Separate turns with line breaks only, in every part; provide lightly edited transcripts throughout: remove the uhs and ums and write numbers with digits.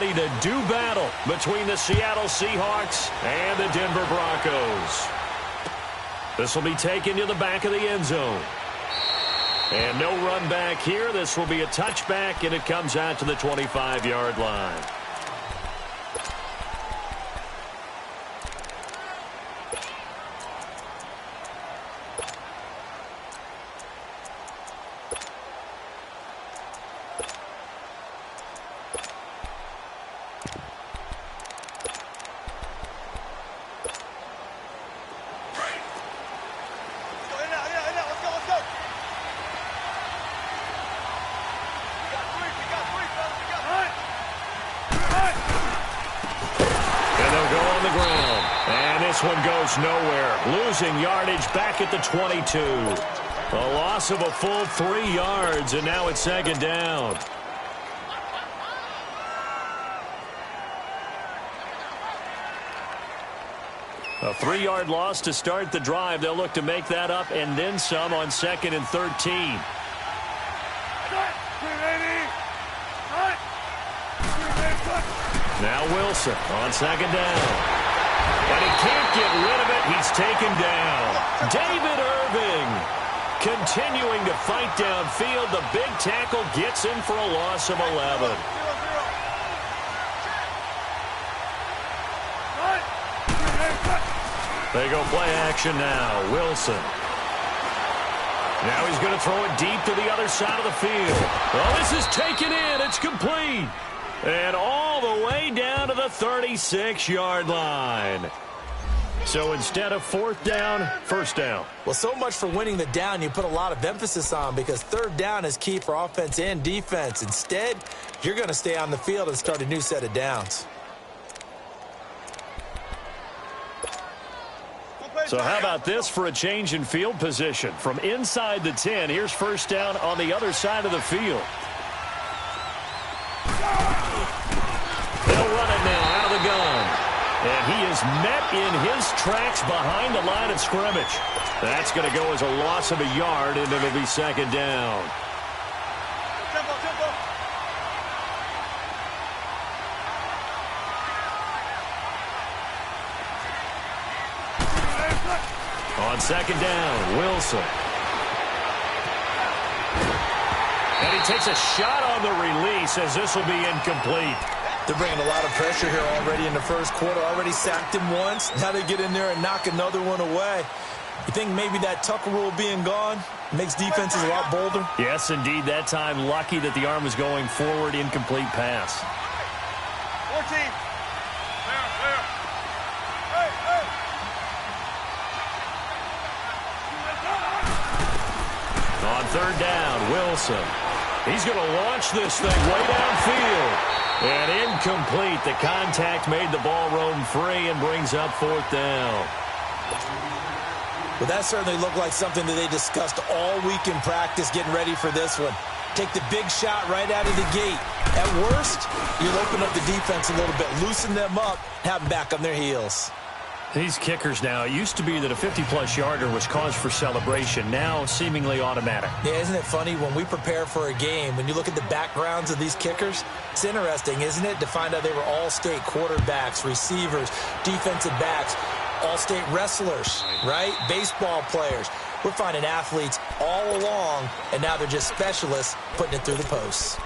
ready to do battle between the Seattle Seahawks and the Denver Broncos. This will be taken to the back of the end zone. And no run back here. This will be a touchback, and it comes out to the 25-yard line.
One goes nowhere, losing yardage back at the 22. A loss of a full 3 yards, and now it's second down. A 3-yard loss to start the drive. They'll look to make that up and then some on 2nd and 13. Now Wilson on 2nd down. And he can't get rid of it. He's taken down. David Irving continuing to fight downfield. The big tackle gets him for a loss of 11. They go play action now. Wilson. Now he's going to throw it deep to the other side of the field. Oh, this is taken in. It's complete. And all the way down to the 36-yard line. So instead of 4th down, 1st down.
Well, so much for winning the down you put a lot of emphasis on, because 3rd down is key for offense and defense. Instead, you're going to stay on the field and start a new set of downs.
So how about this for a change in field position? From inside the 10, here's 1st down on the other side of the field. They'll run it now out of the gun. And he is met in his tracks behind the line of scrimmage. That's going to go as a loss of a yard, and it'll be 2nd down. On 2nd down, Wilson. And he takes a shot on the release, as this will be incomplete.
They're bringing a lot of pressure here already in the first quarter. Already sacked him once. Now they get in there and knock another one away. You think maybe that Tucker rule being gone makes defenses a lot bolder?
Yes, indeed. That time, lucky that the arm was going forward. Incomplete pass.
14. There.
On 3rd down, Wilson. He's going to launch this thing way downfield. And incomplete. The contact made the ball roam free and brings up 4th down.
Well, that certainly looked like something that they discussed all week in practice getting ready for this one. Take the big shot right out of the gate. At worst, you'll open up the defense a little bit, loosen them up, have them back on their heels.
These kickers now, it used to be that a 50-plus yarder was cause for celebration. Now, seemingly automatic.
Yeah, isn't it funny? When we prepare for a game, when you look at the backgrounds of these kickers, it's interesting, isn't it, to find out they were all-state quarterbacks, receivers, defensive backs, all-state wrestlers, right? Baseball players. We're finding athletes all along, and now they're just specialists putting it through the posts.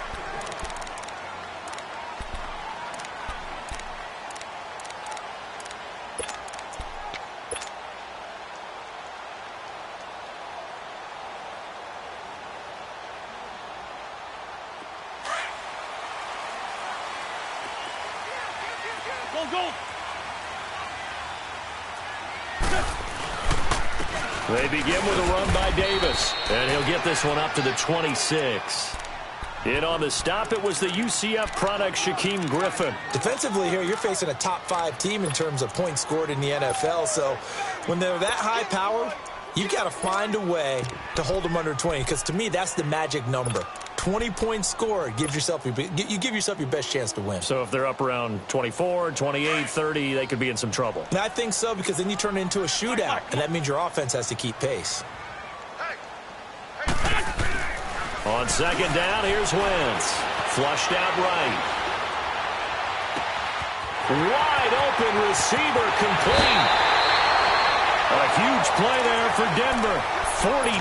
They begin with a run by Davis, and he'll get this one up to the 26. In on the stop, it was the UCF product, Shaquem Griffin.
Defensively here, you're facing a top-5 team in terms of points scored in the NFL, so when they're that high-powered, you've got to find a way to hold them under 20, because to me, that's the magic number. 20 points scored, you give yourself your best chance to win.
So if they're up around 24, 28, 30, they could be in some trouble.
And I think so, because then you turn it into a shootout, and that means your offense has to keep pace.
On 2nd down, here's Wentz. Flushed out right.
Wide open receiver complete. A huge play there for Denver. 49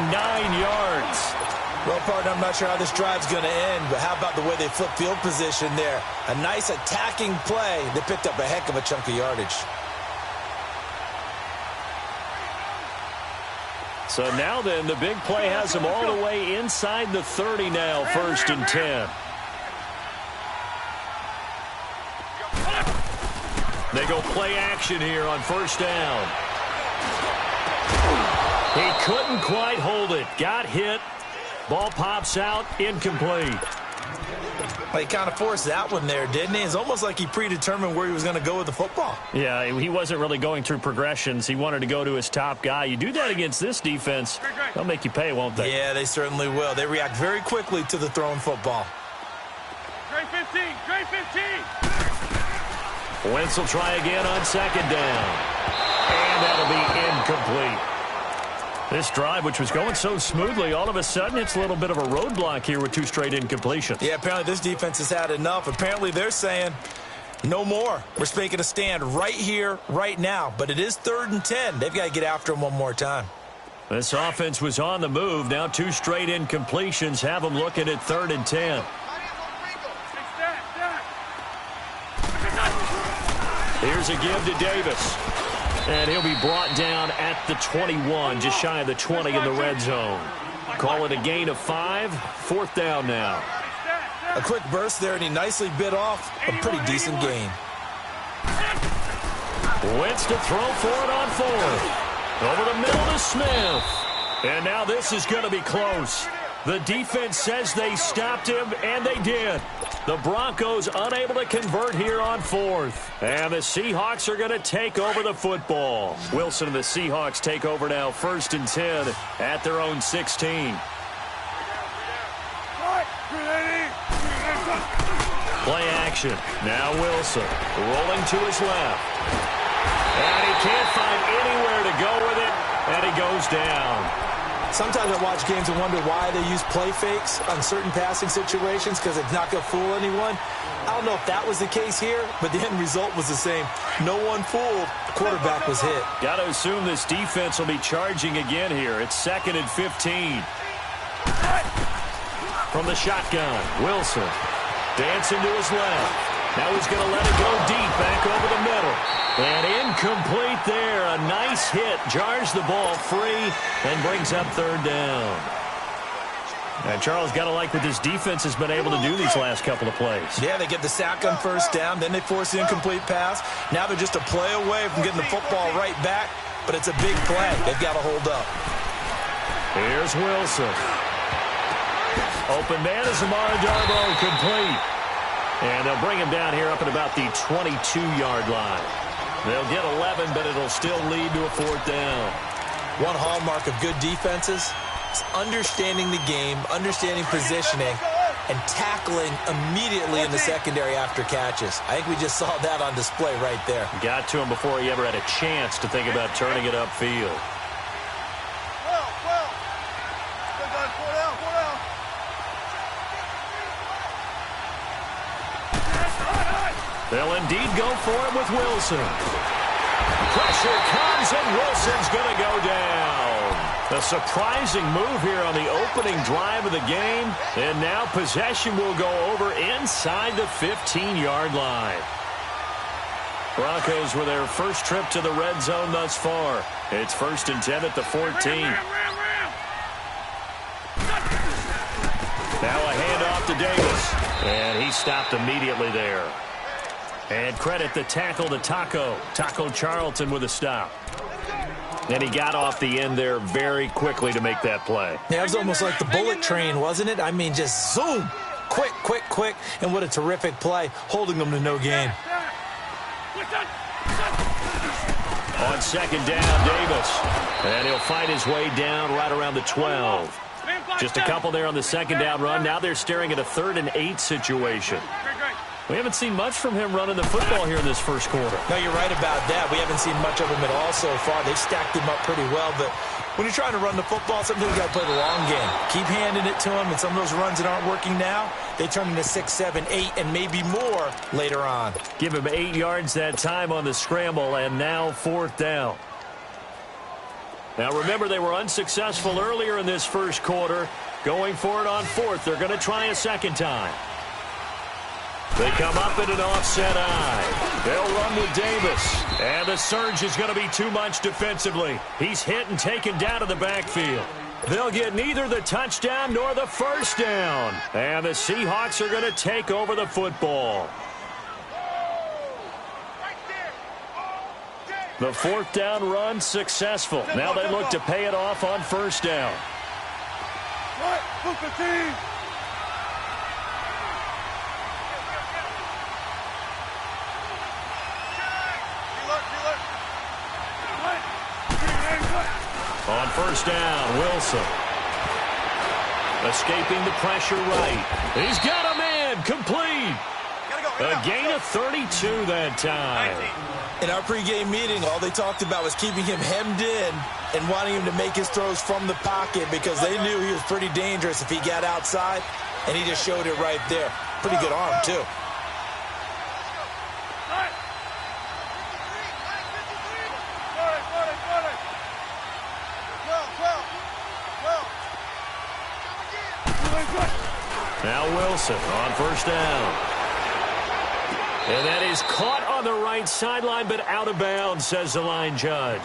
yards.
Well, partner, I'm not sure how this drive's going to end, but how about the way they flip field position there? A nice attacking play. They picked up a heck of a chunk of yardage.
So now then, the big play has them all the way inside the 30 now, 1st and 10. They go play action here on 1st down. He couldn't quite hold it. Got hit. Ball pops out. Incomplete.
Well, he kind of forced that one there, didn't he? It's almost like he predetermined where he was going to go with the football.
Yeah, he wasn't really going through progressions. He wanted to go to his top guy. You do that against this defense, they'll make you pay, won't they?
Yeah, they certainly will. They react very quickly to the thrown football.
Great 15, great 15.
Wentz will try again on 2nd down. And that'll be incomplete. This drive, which was going so smoothly, all of a sudden it's a little bit of a roadblock here with 2 straight incompletions.
Yeah, apparently this defense has had enough. Apparently they're saying no more. We're making a stand right here, right now. But it is 3rd and 10. They've got to get after him one more time.
This offense was on the move. Now 2 straight incompletions have them looking at 3rd and 10. Here's a give to Davis. And he'll be brought down at the 21, just shy of the 20 in the red zone. Call it a gain of 5. 4th down now.
A quick burst there, and he nicely bit off a pretty decent gain.
Wentz to throw for it on 4th. Over the middle to Smith. And now this is going to be close. The defense says they stopped him, and they did. The Broncos unable to convert here on 4th. And the Seahawks are going to take over the football. Wilson and the Seahawks take over now 1st and 10 at their own 16. Play action. Now Wilson rolling to his left. And he can't find anywhere to go with it, and he goes down.
Sometimes I watch games and wonder why they use play fakes on certain passing situations, because it's not going to fool anyone. I don't know if that was the case here, but the end result was the same. No one fooled. The quarterback was hit.
Got to assume this defense will be charging again here. It's 2nd and 15. From the shotgun, Wilson dancing to his left. Now he's going to let it go deep back over the middle. And incomplete there. A nice hit. Jars the ball free and brings up 3rd down. And Charles, got to like what this defense has been able to do these last couple of plays.
Yeah, they get the sack on 1st down. Then they force the incomplete pass. Now they're just a play away from getting the football right back. But it's a big play. They've got to hold up.
Here's Wilson. Open man is Amara Darboh, complete. And they'll bring him down here up at about the 22-yard line. They'll get 11, but it'll still lead to a 4th down.
One hallmark of good defenses is understanding the game, understanding positioning, and tackling immediately in the secondary after catches. I think we just saw that on display right there.
Got to him before he ever had a chance to think about turning it upfield. They'll indeed go for it with Wilson. Pressure comes, and Wilson's going to go down. A surprising move here on the opening drive of the game. And now possession will go over inside the 15-yard line. Broncos with their first trip to the red zone thus far. It's 1st and 10 at the 14. Now a handoff to Davis. And he stopped immediately there. And credit the tackle to Taco Charlton with a stop. And he got off the end there very quickly to make that play.
Yeah, it was almost like the bullet train, wasn't it? I mean, just zoom. Quick, quick, quick. And what a terrific play, holding them to no gain.
On 2nd down, Davis. And he'll fight his way down right around the 12. Just a couple there on the 2nd down run. Now they're staring at a 3rd and 8 situation. We haven't seen much from him running the football here in this first quarter.
No, you're right about that. We haven't seen much of him at all so far. They've stacked him up pretty well, but when you're trying to run the football, sometimes you got to play the long game. Keep handing it to them, and some of those runs that aren't working now, they turn into 6, 7, 8, and maybe more later on.
Give him 8 yards that time on the scramble, and now 4th down. Now remember, they were unsuccessful earlier in this first quarter. Going for it on 4th. They're going to try a second time. They come up in an offset eye. They'll run with Davis. And the surge is going to be too much defensively. He's hit and taken down to the backfield. They'll get neither the touchdown nor the first down. And the Seahawks are going to take over the football. The 4th down run successful. Now they look to pay it off on first down. On first down, Wilson. Escaping the pressure right. He's got a man. Complete. A gain of 32 that time.
In our pregame meeting, all they talked about was keeping him hemmed in and wanting him to make his throws from the pocket because they knew he was pretty dangerous if he got outside, and he just showed it right there. Pretty good arm, too.
Now Wilson on first down. And that is caught on the right sideline, but out of bounds, says the line judge.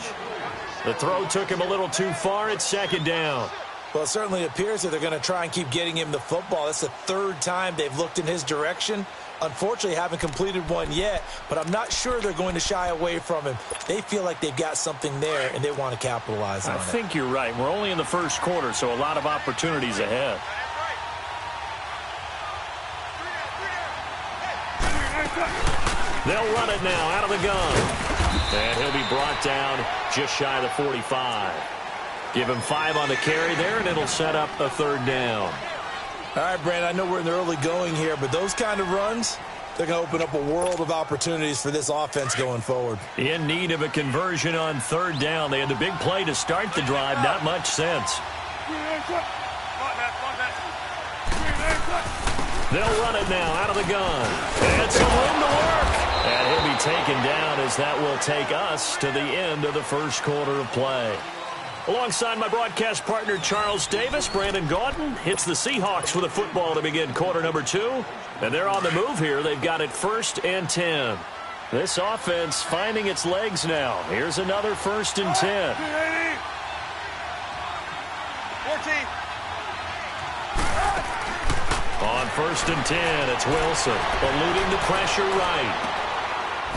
The throw took him a little too far. It's second down.
Well, it certainly appears that they're going to try and keep getting him the football. That's the 3rd time they've looked in his direction. Unfortunately, haven't completed one yet, but I'm not sure they're going to shy away from him. They feel like they've got something there, and they want to capitalize on it.
I think you're right. We're only in the first quarter, so a lot of opportunities ahead. They'll run it now out of the gun. And he'll be brought down just shy of the 45. Give him 5 on the carry there, and it'll set up a 3rd down.
All right, Brandon, I know we're in the early going here, but those kind of runs, they're going to open up a world of opportunities for this offense going forward.
In need of a conversion on 3rd down. They had the big play to start the drive. Not much sense. They'll run it now out of the gun. And some room to work. And he'll be taken down as that will take us to the end of the first quarter of play. Alongside my broadcast partner, Charles Davis, Brandon Gaudin hits the Seahawks with a football to begin quarter number 2. And they're on the move here. They've got it 1st and 10. This offense finding its legs now. Here's another 1st and 10.
14.
On 1st and 10, it's Wilson eluding the pressure right.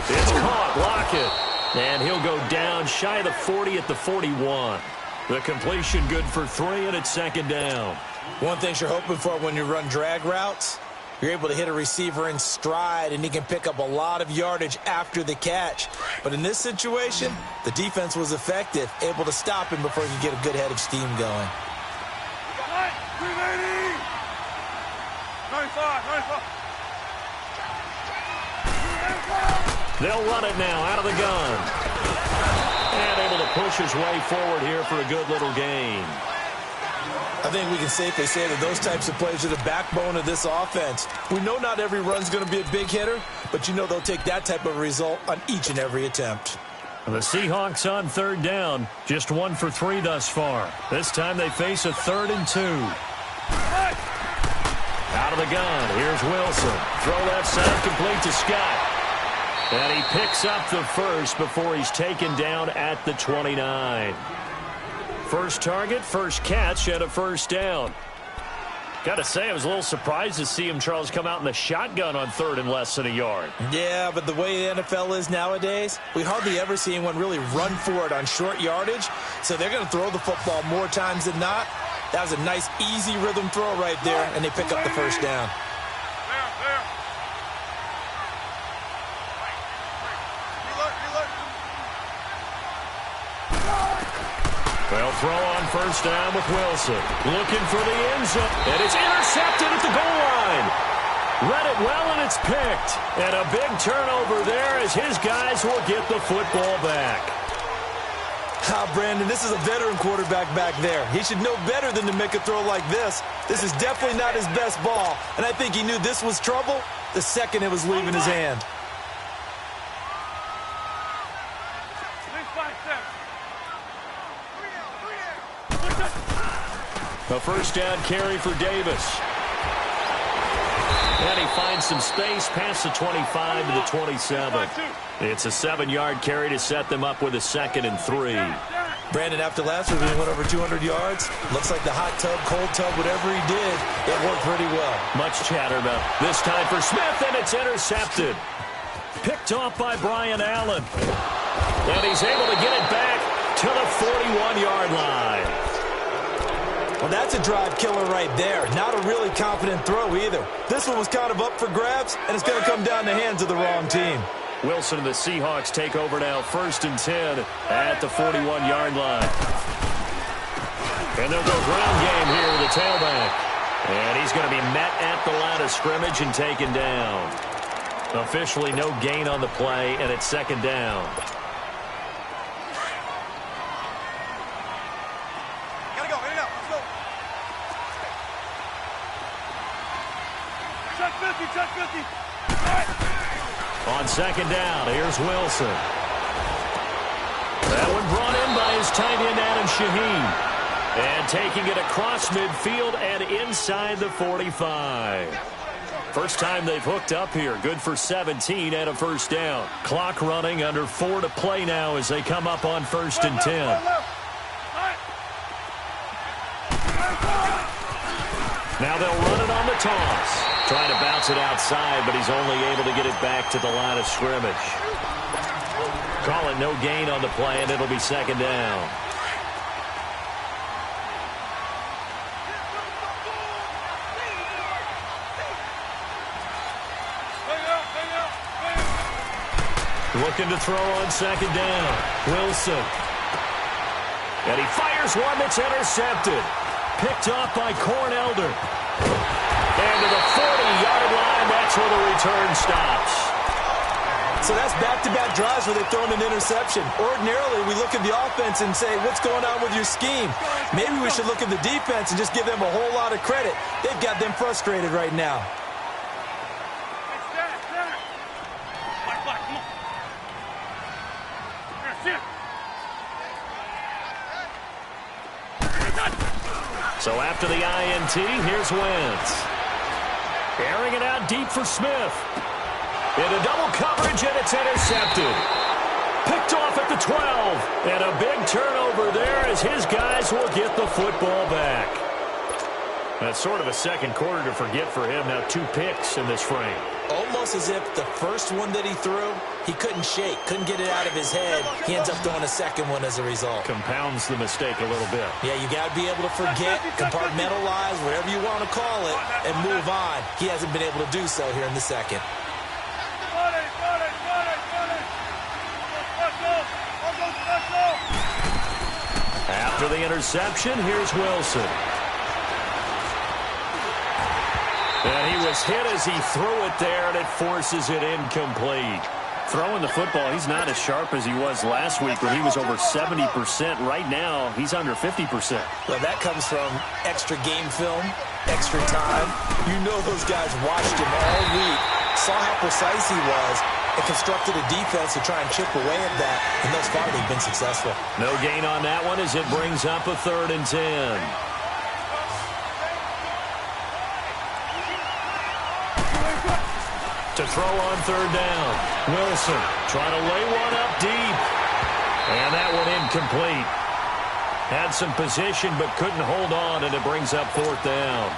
It's caught. Lockett. And he'll go down shy of the 40 at the 41. The completion good for 3, and it's 2nd down.
One thing you're hoping for when you run drag routes, you're able to hit a receiver in stride, and he can pick up a lot of yardage after the catch. But in this situation, the defense was effective, able to stop him before he could get a good head of steam going.
95.
They'll run it now out of the gun. And able to push his way forward here for a good little gain.
I think we can safely say that those types of plays are the backbone of this offense. We know not every run's going to be a big hitter, but you know they'll take that type of result on each and every attempt.
The Seahawks on 3rd down, just 1 for 3 thus far. This time they face a 3rd and 2. Out of the gun, here's Wilson. Throw left side, complete to Scott. And he picks up the 1st before he's taken down at the 29. First target, first catch, and a 1st down. Got to say, I was a little surprised to see him, Charles, come out in the shotgun on 3rd and less than a yard.
Yeah, but the way the NFL is nowadays, we hardly ever see anyone really run for it on short yardage. So they're going to throw the football more times than not. That was a nice, easy rhythm throw right there, and they pick up the 1st down.
They'll throw on 1st down with Wilson. Looking for the end zone. And it's intercepted at the goal line. Read it well, and it's picked. And a big turnover there as his guys will get the football back.
Brandon, this is a veteran quarterback back there. He should know better than to make a throw like this. This is definitely not his best ball, and I think he knew this was trouble the second it was leaving his hand.
A first down carry for Davis. And he finds some space past the 25 to the 27. It's a 7-yard carry to set them up with a 2nd and 3.
Brandon, after last week, we went over 200 yards. Looks like the hot tub, cold tub, whatever he did, it worked pretty well.
Much chatter about this time for Smith, and it's intercepted. Picked off by Brian Allen. And he's able to get it back to the 41-yard line.
Well, that's a drive killer right there. Not a really confident throw either. This one was kind of up for grabs, and it's going to come down the hands of the wrong team.
Wilson and the Seahawks take over now, 1st and 10 at the 41-yard line. And they'll go ground game here with the tailback. And he's going to be met at the line of scrimmage and taken down. Officially no gain on the play, and it's 2nd down.
Gotta go, let's go. Check 50, check 50. All right.
On 2nd down, here's Wilson. That one brought in by his tight end, Adam Shaheen. And taking it across midfield and inside the 45. First time they've hooked up here. Good for 17 and a first down. Clock running, under 4 to play now as they come up on 1st and 10. Now they'll run it on the toss. Trying to bounce it outside, but he's only able to get it back to the line of scrimmage. Call it no gain on the play, and it'll be 2nd down. Looking to throw on 2nd down. Wilson. And he fires one that's intercepted. Picked off by Cornelder. And to the 40-yard line, that's where the return stops.
So that's back-to-back drives where they've thrown an interception. Ordinarily, we look at the offense and say, what's going on with your scheme? Maybe we should look at the defense and just give them a whole lot of credit. They've got them frustrated right now.
So after the INT, here's Wentz. Airing it out deep for Smith. Into double coverage, and it's intercepted. Picked off at the 12. And a big turnover there as his guys will get the football back. That's sort of a second quarter to forget for him. Now 2 picks in this frame.
Almost as if the first one that he threw, he couldn't shake, couldn't get it out of his head. He ends up throwing a second one as a result.
Compounds the mistake a little bit.
Yeah, you got to be able to forget, compartmentalize, whatever you want to call it, and move on. He hasn't been able to do so here in the second.
After the interception, here's Wilson. And he was hit as he threw it there, and it forces it incomplete. Throwing the football, he's not as sharp as he was last week when he was over 70%. Right now, he's under 50%.
Well, that comes from extra game film, extra time. You know those guys watched him all week, saw how precise he was, and constructed a defense to try and chip away at that. And thus far, they've been successful.
No gain on that one as it brings up a 3rd and 10. To throw on 3rd down. Wilson trying to lay one up deep. And that one incomplete. Had some position but couldn't hold on, and it brings up 4th down.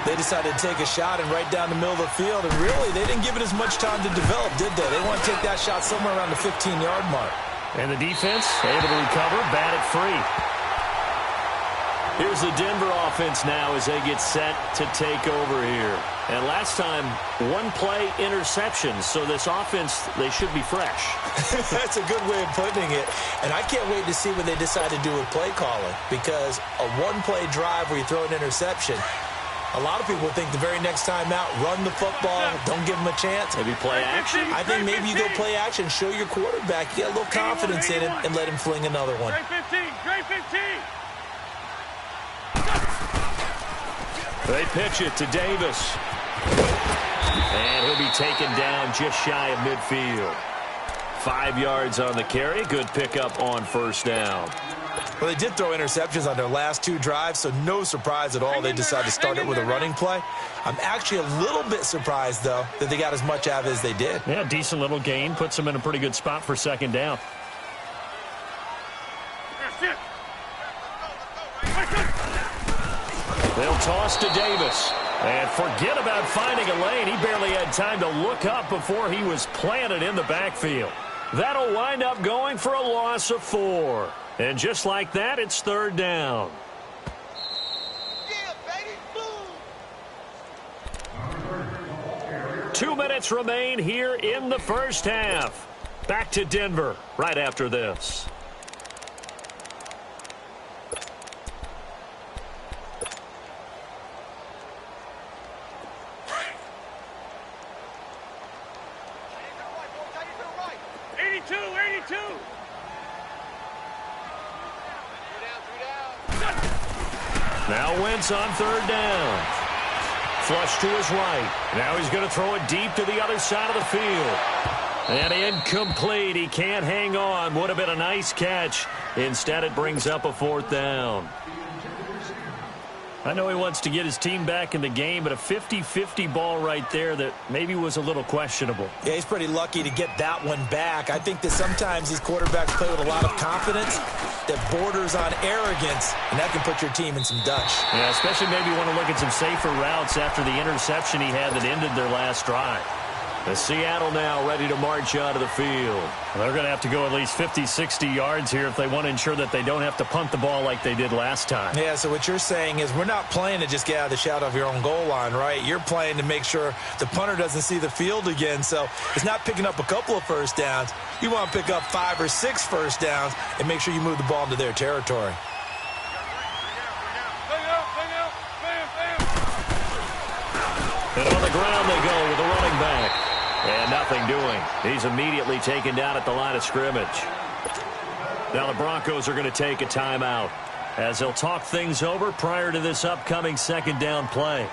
They decided to take a shot and right down the middle of the field, and really they didn't give it as much time to develop, did they? They want to take that shot somewhere around the 15-yard mark.
And the defense able to recover, bat it free. Here's the Denver offense now as they get set to take over here. And last time, 1-play interception. So this offense, they should be fresh.
That's a good way of putting it. And I can't wait to see what they decide to do with play calling. Because a 1-play drive where you throw an interception, A lot of people think the very next time out, run the football, don't give them a chance.
Maybe play action?
I think maybe you go play action, show your quarterback, you get a little confidence in him, and let him fling another one.
Trey 15.
They pitch it to Davis. And he'll be taken down just shy of midfield. 5 yards on the carry. Good pickup on first down.
Well, they did throw interceptions on their last 2 drives, so no surprise at all they decided to start it with a running play. I'm actually a little bit surprised, though, that they got as much out of it as they did.
Yeah, decent little gain. Puts them in a pretty good spot for second down. They'll toss to Davis. And forget about finding a lane. He barely had time to look up before he was planted in the backfield. That'll wind up going for a loss of 4. And just like that, it's third down.
Yeah, baby. Boom.
2 minutes remain here in the first half. Back to Denver right after this. Now Wentz on third down. Flush to his right. Now he's going to throw it deep to the other side of the field. And incomplete. He can't hang on. Would have been a nice catch. Instead, it brings up a fourth down. I know he wants to get his team back in the game, but a 50-50 ball right there that maybe was a little questionable.
Yeah, he's pretty lucky to get that one back. I think that sometimes these quarterbacks play with a lot of confidence that borders on arrogance, and that can put your team in some dutch.
Yeah, especially maybe want to look at some safer routes after the interception he had that ended their last drive. The Seattle now ready to march out of the field. They're going to have to go at least 50, 60 yards here if they want to ensure that they don't have to punt the ball like they did last time.
Yeah, so what you're saying is we're not playing to just get out of the shadow of your own goal line, right? You're playing to make sure the punter doesn't see the field again. So it's not picking up a couple of first downs. You want to pick up 5 or 6 first downs and make sure you move the ball into their territory.
And on the ground they go with the running back. And nothing doing. He's immediately taken down at the line of scrimmage. Now the Broncos are going to take a timeout as they'll talk things over prior to this upcoming second down play.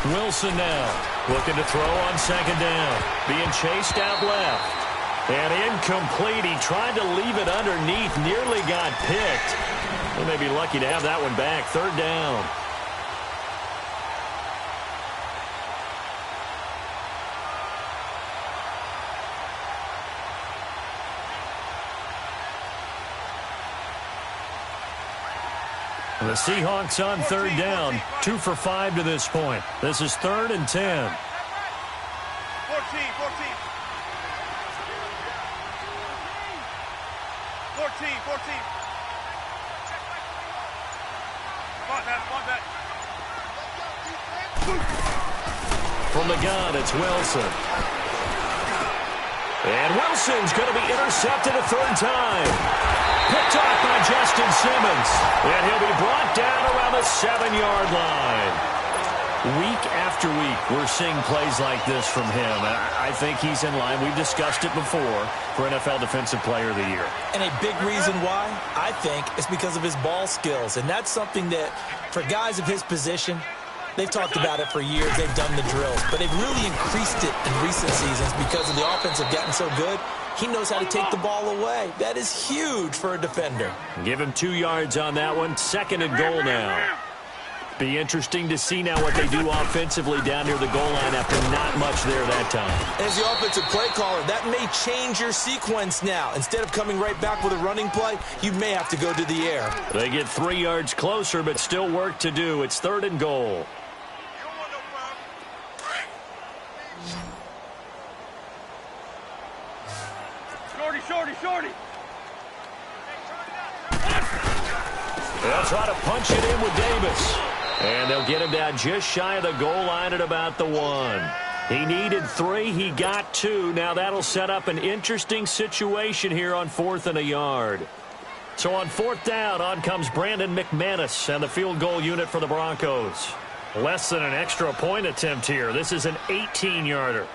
Wilson now looking to throw on second down. Being chased out left. And incomplete. He tried to leave it underneath. Nearly got picked. They may be lucky to have that one back. Third down. The Seahawks on third down. 2 for 5 to this point. This is 3rd and 10.
14.
From the gun, it's Wilson. And Wilson's going to be intercepted a third time. Picked off by Justin Simmons. And he'll be brought down around the 7-yard line. Week after week, we're seeing plays like this from him. I think he's in line. We've discussed it before for NFL Defensive Player of the Year.
And a big reason why, I think, is because of his ball skills. And that's something that, for guys of his position, they've talked about it for years. They've done the drills. But they've really increased it in recent seasons because of the offense have gotten so good. He knows how to take the ball away. That is huge for a defender.
Give him 2 yards on that one. 2nd and goal now. Be interesting to see now what they do offensively down near the goal line after not much there that time.
As the offensive play caller, that may change your sequence now. Instead of coming right back with a running play, you may have to go to the air.
They get 3 yards closer, but still work to do. It's 3rd and goal.
Shorty.
They'll try to punch it in with Davis. And they'll get him down just shy of the goal line at about the 1.
He needed 3. He got 2. Now that'll set up an interesting situation here on 4th and a yard. So on 4th down, on comes Brandon McManus and the field goal unit for the Broncos. Less than an extra point attempt here. This is an 18-yarder.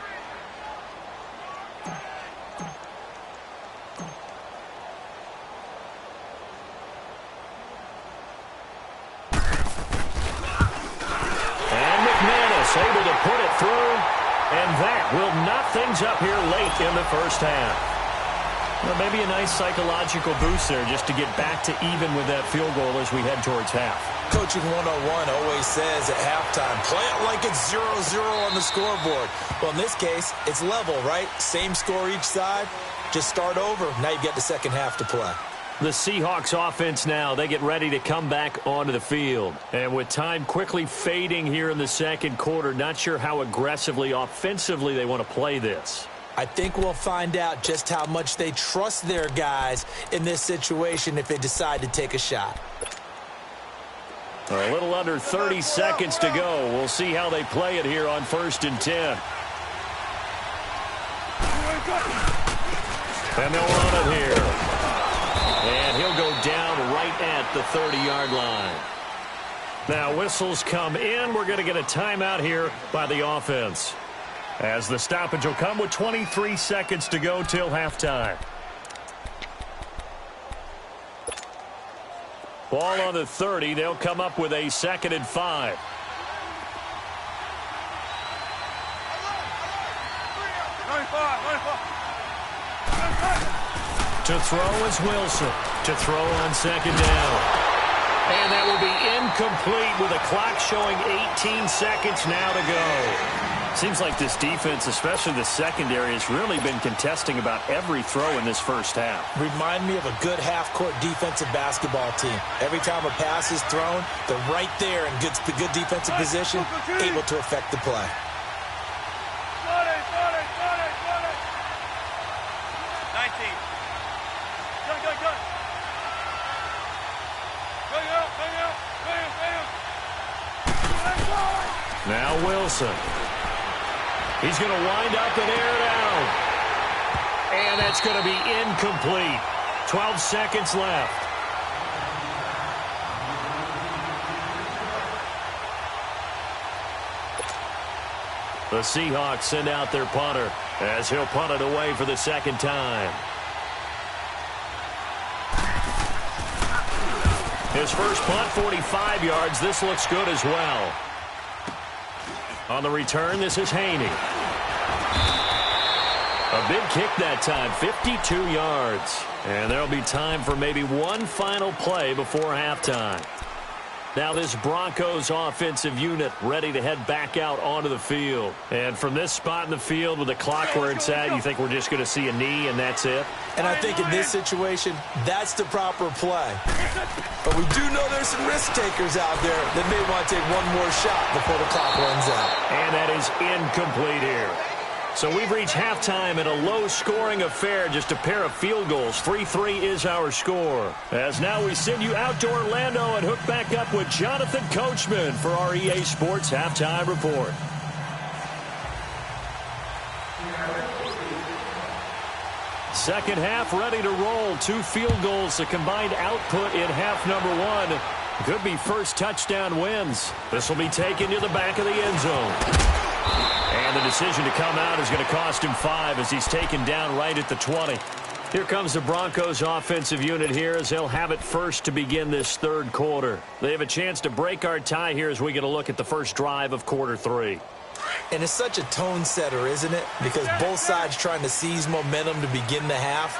And McManus able to put it through. And that will knot things up here late in the first half. Well, maybe a nice psychological boost there just to get back to even with that field goal as we head towards half.
Coaching 101 always says at halftime, play it like it's 0-0 on the scoreboard. Well, in this case, it's level, right? Same score each side. Just start over. Now you've got the second half to play.
The Seahawks offense now, they get ready to come back onto the field. And with time quickly fading here in the second quarter, not sure how aggressively, offensively they want to play this.
I think we'll find out just how much they trust their guys in this situation if they decide to take a shot.
A little under 30 seconds to go. We'll see how they play it here on 1st and 10. And they'll run it here. And he'll go down right at the 30-yard line. Now whistles come in. We're going to get a timeout here by the offense, as the stoppage will come with 23 seconds to go till halftime. Ball on the 30. They'll come up with a 2nd and 5. To throw is Wilson. To throw on 2nd down. And that will be incomplete with a clock showing 18 seconds now to go. Seems like this defense, especially the secondary, has really been contesting about every throw in this first half.
Remind me of a good half-court defensive basketball team. Every time a pass is thrown, they're right there in good defensive position, able to affect the play.
19. Go.
Now Wilson. He's going to wind up and air it out. And that's going to be incomplete. 12 seconds left. The Seahawks send out their punter as he'll punt it away for the second time. His first punt, 45 yards. This looks good as well. On the return, this is Haney. A big kick that time, 52 yards. And there'll be time for maybe one final play before halftime. Now this Broncos offensive unit ready to head back out onto the field. And from this spot in the field with the clock where it's at, you think we're just going to see a knee and that's it?
And I think in this situation, that's the proper play. But we do know there's some risk takers out there that may want to take one more shot before the clock runs out.
And that is incomplete here. So we've reached halftime in a low-scoring affair, just a pair of field goals. 3-3 is our score. As now we send you out to Orlando and hook back up with Jonathan Coachman for our EA Sports Halftime Report. Second half ready to roll. 2 field goals, the combined output in half number 1. Could be first touchdown wins. This will be taken to the back of the end zone. And the decision to come out is going to cost him 5 as he's taken down right at the 20. Here comes the Broncos offensive unit here as they'll have it first to begin this third quarter. They have a chance to break our tie here as we get a look at the first drive of quarter 3.
And it's such a tone setter, isn't it? Because both sides trying to seize momentum to begin the half.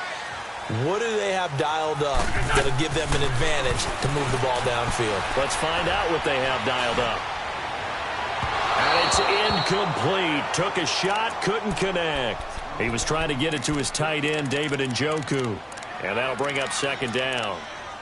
What do they have dialed up that'll give them an advantage to move the ball downfield?
Let's find out what they have dialed up. And it's incomplete. Took a shot, couldn't connect. He was trying to get it to his tight end, David Njoku. And that'll bring up second down.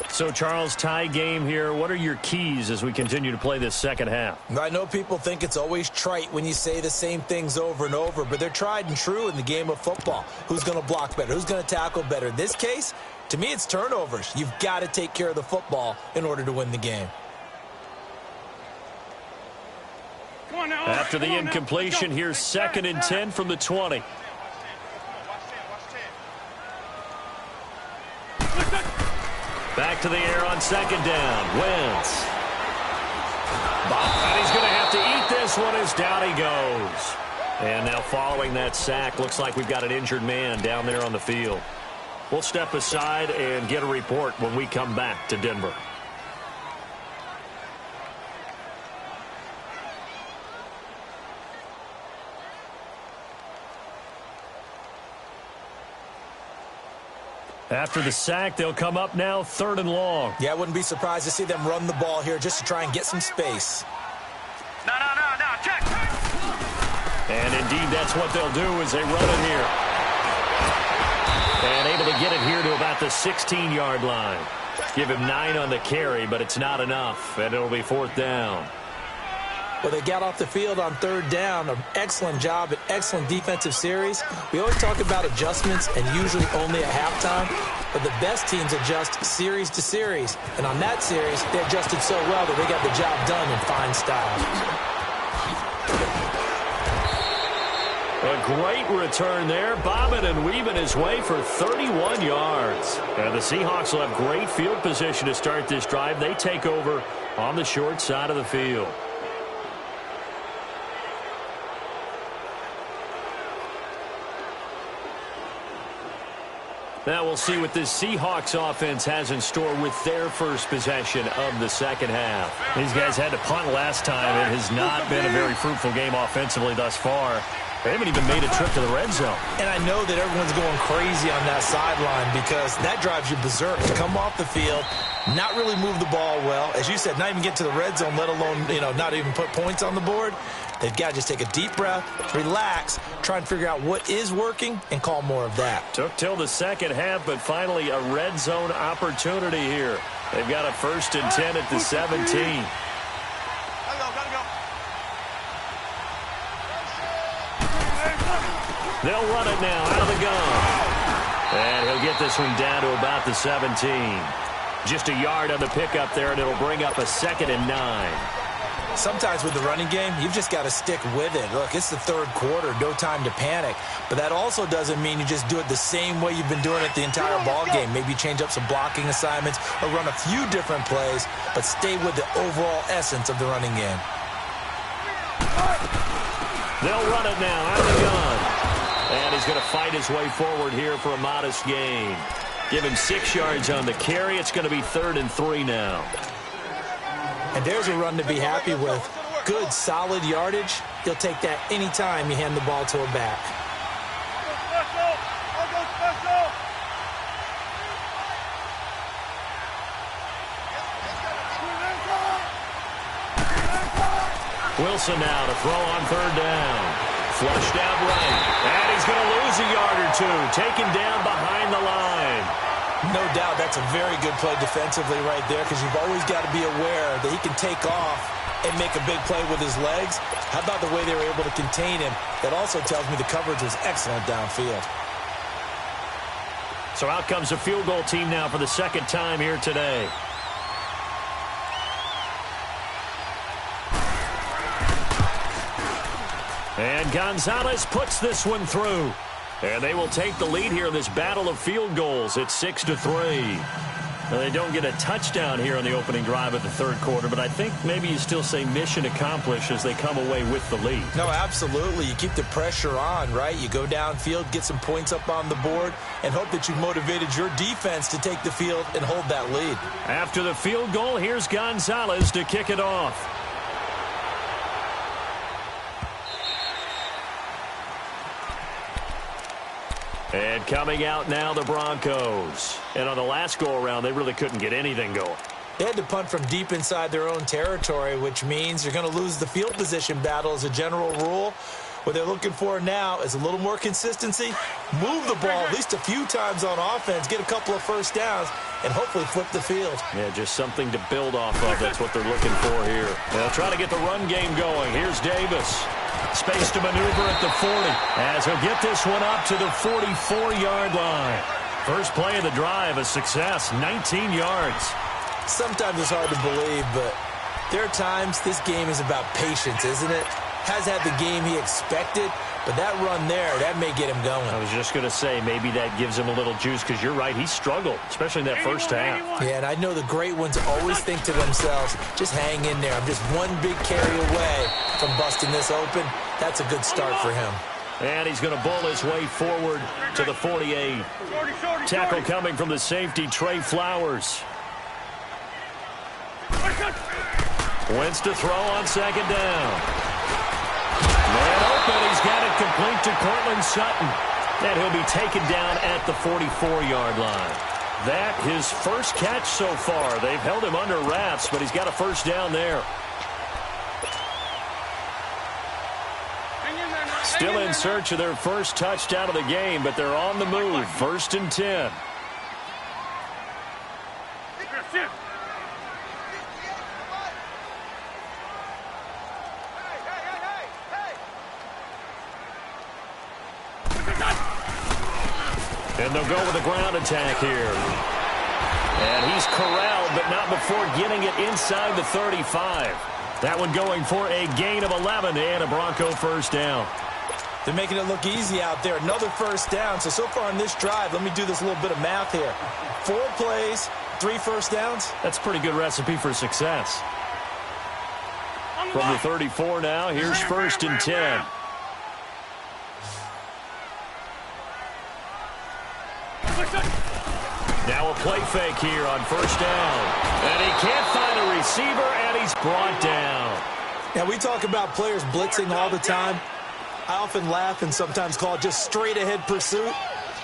So, Charles, tie game here. What are your keys as we continue to play this second half?
I know people think it's always trite when you say the same things over and over, but they're tried and true in the game of football. Who's going to block better? Who's going to tackle better? In this case, to me, it's turnovers. You've got to take care of the football in order to win the game.
Come on now.
After the incompletion, here's 2nd and 10 from the 20. Back to the air on 2nd down. Wentz. And he's going to have to eat this one as down he goes. And now following that sack, looks like we've got an injured man down there on the field. We'll step aside and get a report when we come back to Denver. After the sack, they'll come up now 3rd and long.
Yeah, I wouldn't be surprised to see them run the ball here just to try and get some space.
No, check.
And indeed, that's what they'll do as they run it here. And able to get it here to about the 16-yard line. Give him 9 on the carry, but it's not enough, and it'll be 4th down.
Well, they got off the field on 3rd down. An excellent job, an excellent defensive series. We always talk about adjustments and usually only at halftime, but the best teams adjust series to series. And on that series, they adjusted so well that they got the job done in fine style.
A great return there, bobbing and weaving his way for 31 yards. And the Seahawks will have great field position to start this drive. They take over on the short side of the field. Now we'll see what this Seahawks offense has in store with their first possession of the second half. These guys had to punt last time. It has not been a very fruitful game offensively thus far. They haven't even made a trip to the red zone.
And I know that everyone's going crazy on that sideline because that drives you berserk. To come off the field, not really move the ball well. As you said, not even get to the red zone, let alone, not even put points on the board. They've got to just take a deep breath, relax, try and figure out what is working, and call more of that.
Took till the second half, but finally a red zone opportunity here. They've got a 1st and 10 at the 17. They'll run it now out of the gun. And he'll get this one down to about the 17. Just a yard on the pickup there, and it'll bring up a 2nd and 9.
Sometimes with the running game, you've just got to stick with it. Look, it's the 3rd quarter, no time to panic. But that also doesn't mean you just do it the same way you've been doing it the entire ball game. Maybe change up some blocking assignments or run a few different plays, but stay with the overall essence of the running game.
They'll run it now out of the gun. And he's going to fight his way forward here for a modest gain. Give him 6 yards on the carry. It's going to be 3rd and 3 now.
And there's a run to be happy with. Good, solid yardage. He'll take that anytime you hand the ball to a back.
Wilson now to throw on 3rd down. Flushed out right. And he's going to lose a yard or 2. Taken down behind the line.
No doubt that's a very good play defensively right there because you've always got to be aware that he can take off and make a big play with his legs. How about the way they were able to contain him? That also tells me the coverage was excellent downfield.
So out comes a field goal team now for the 2nd time here today. And Gonzalez puts this one through. And they will take the lead here in this battle of field goals at 6-3. Now, they don't get a touchdown here on the opening drive of the 3rd quarter, but I think maybe you still say mission accomplished as they come away with the lead.
No, absolutely. You keep the pressure on, right? You go downfield, get some points up on the board, and hope that you've motivated your defense to take the field and hold that lead.
After the field goal, here's Gonzalez to kick it off. And coming out now, the Broncos. And on the last go-around, they really couldn't get anything going.
They had to punt from deep inside their own territory, which means you're going to lose the field position battle as a general rule. What they're looking for now is a little more consistency, move the ball at least a few times on offense, get a couple of first downs, and hopefully flip the field.
Yeah, just something to build off of. That's what they're looking for here. They'll try to get the run game going. Here's Davis. Space to maneuver at the 40 as he'll get this one up to the 44-yard line. First play of the drive, a success, 19 yards.
Sometimes it's hard to believe, but there are times this game is about patience, isn't it? has had the game he expected, but that run there, that may get him going.
I was just going to say, maybe that gives him a little juice, because you're right, he struggled, especially in that first half.
Yeah, and I know the great ones always think to themselves, just hang in there. I'm just one big carry away from busting this open. That's a good start for him.
And he's going to bull his way forward to the 48. Tackle coming from the safety, Trey Flowers. Wentz to throw on second down. Man open, he's got it complete to Cortland Sutton. And he'll be taken down at the 44-yard line. That his first catch so far. They've held him under wraps, but he's got a first down there. Still in search of their first touchdown of the game, but they're on the move. 1st and 10. And they'll go with a ground attack here. And he's corralled, but not before getting it inside the 35. That one going for a gain of 11 and a Bronco first down.
They're making it look easy out there. Another first down. So far on this drive, let me do this little bit of math here. 4 plays, 3 first downs.
That's a pretty good recipe for success. From the 34 now, here's 1st and 10. Now a play fake here on first down. And he can't find a receiver, and he's brought down.
Now, we talk about players blitzing all the time. I often laugh and sometimes call it just straight-ahead pursuit.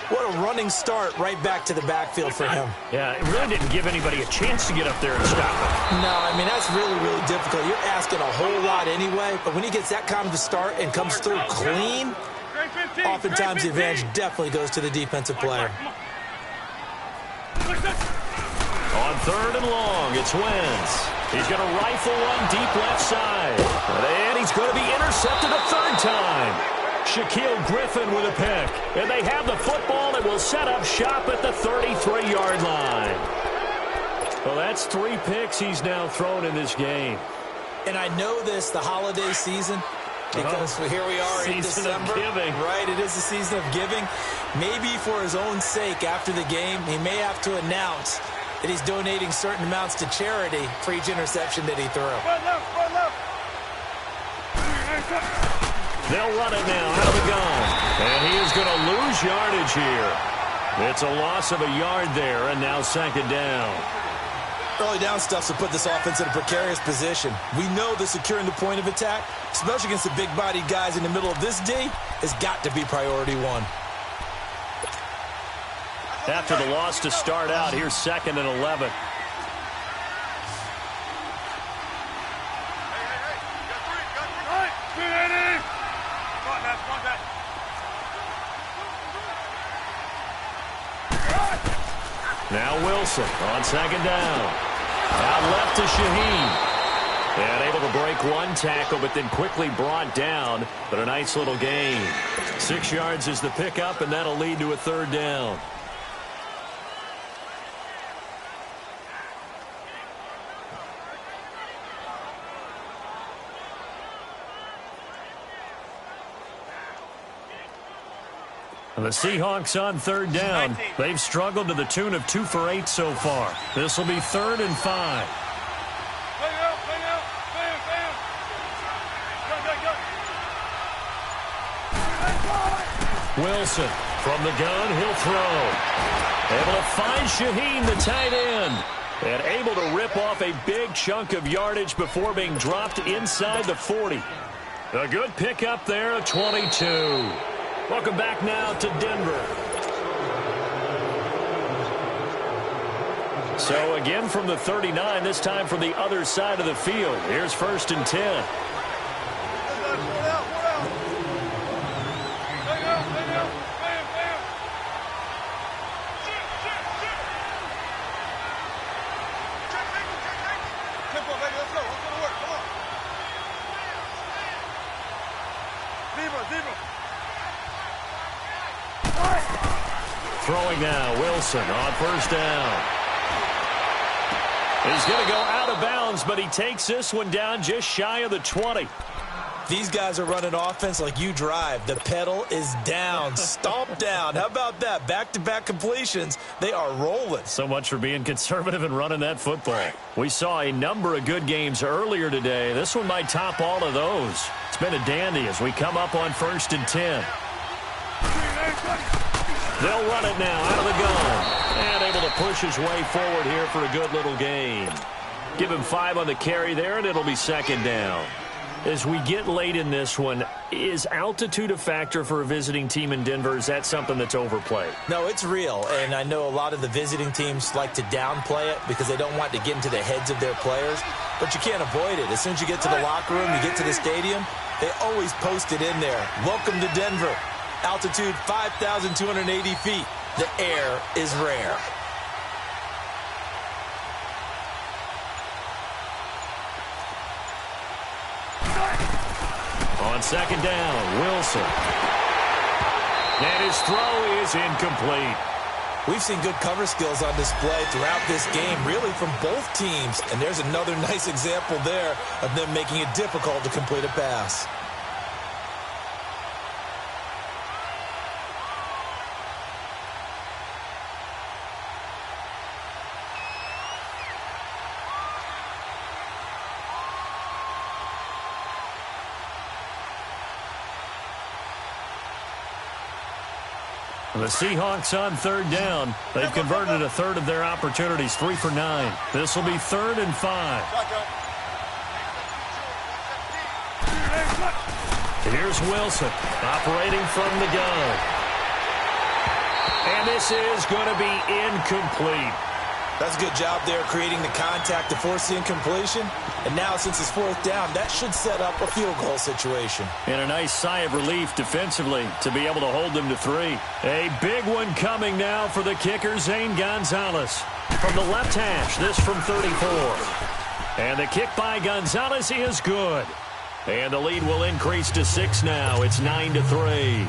What a running start right back to the backfield for him.
Yeah, it really didn't give anybody a chance to get up there and stop him.
No, I mean, that's really, really difficult. You're asking a whole lot anyway, but when he gets that kind of a start and comes through clean, oftentimes the advantage definitely goes to the defensive player.
On 3rd and long, it's Wentz. He's going to rifle one deep left side. And he's going to be intercepted a 3rd time. Shaquille Griffin with a pick. And they have the football and will set up shop at the 33-yard line. Well, that's 3 picks he's now thrown in this game.
And I know this, the holiday season, because here we are in December.
Season of giving.
Right, it is the season of giving. Maybe for his own sake after the game, he may have to announce that he's donating certain amounts to charity for each interception that he threw.
They'll run it now out of the gun. And he is going to lose yardage here. It's a loss of a yard there, and now 2nd down.
Early down stuff to put this offense in a precarious position. We know that securing the point of attack, especially against the big-bodied guys in the middle of this D, has got to be priority 1.
After the loss to start out, here's 2nd and 11. Now Wilson on 2nd down. Out left to Shaheen. And able to break one tackle, but then quickly brought down. But a nice little gain. 6 yards is the pickup, and that'll lead to a 3rd down. The Seahawks on 3rd down. They've struggled to the tune of 2 for 8 so far. This will be 3rd and 5. Wilson from the gun, he'll throw. Able to find Shaheen, the tight end. And able to rip off a big chunk of yardage before being dropped inside the 40. A good pickup there of 22. Welcome back now to Denver. So again from the 39, this time from the other side of the field. Here's 1st and 10. Throwing now, Wilson on 1st down. He's going to go out of bounds, but he takes this one down just shy of the 20.
These guys are running offense like you drive. The pedal is down, stomp down. How about that? Back-to-back completions. They are rolling.
So much for being conservative and running that football. We saw a number of good games earlier today. This one might top all of those. It's been a dandy as we come up on 1st and 10. They'll run it now out of the gun. And able to push his way forward here for a good little gain. Give him 5 on the carry there, and it'll be 2nd down. As we get late in this one, is altitude a factor for a visiting team in Denver? Is that something that's overplayed?
No, it's real, and I know a lot of the visiting teams like to downplay it because they don't want to get into the heads of their players, but you can't avoid it. As soon as you get to the locker room, you get to the stadium, they always post it in there. Welcome to Denver. Altitude 5,280 feet. The air is rare.
On 2nd down, Wilson. And his throw is incomplete.
We've seen good cover skills on display throughout this game, really from both teams. And there's another nice example there of them making it difficult to complete a pass.
The Seahawks on 3rd down. They've converted a third of their opportunities, 3 for 9. This will be 3rd and 5. Here's Wilson operating from the gun. And this is going to be incomplete.
That's a good job there creating the contact to force the incompletion. And now since it's 4th down, that should set up a field goal situation.
And a nice sigh of relief defensively to be able to hold them to 3. A big one coming now for the kicker, Zane Gonzalez. From the left hash, this from 34. And the kick by Gonzalez is good. And the lead will increase to 6 now. It's 9-3.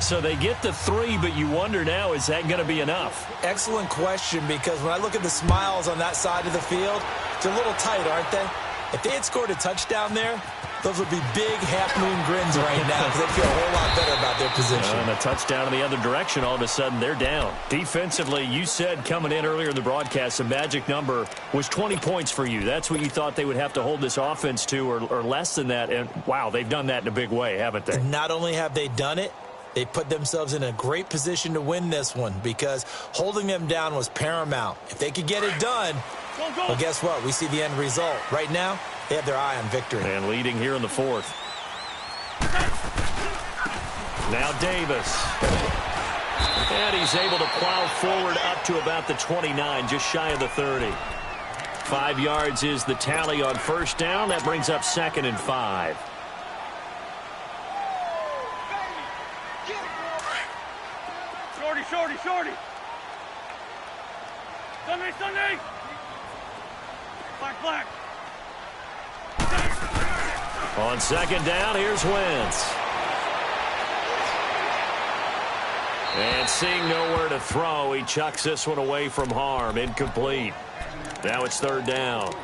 So they get the 3, but you wonder now, is that going to be enough?
Excellent question, because when I look at the smiles on that side of the field, they're a little tight, aren't they? If they had scored a touchdown there, those would be big half-moon grins right now because they feel a whole lot better about their position.
And a touchdown in the other direction, all of a sudden they're down. Defensively, you said coming in earlier in the broadcast, the magic number was 20 points for you. That's what you thought they would have to hold this offense to, or less than that. And, wow, they've done that in a big way, haven't they?
And not only have they done it, they put themselves in a great position to win this one because holding them down was paramount. If they could get it done, well, guess what? We see the end result. Right now, they have their eye on victory.
And leading here in the 4th. Now Davis. And he's able to plow forward up to about the 29, just shy of the 30. 5 yards is the tally on 1st down. That brings up 2nd and 5.
Shorty. Sunday. Black.
On 2nd down, here's Wentz. And seeing nowhere to throw, he chucks this one away from harm. Incomplete. Now it's 3rd down.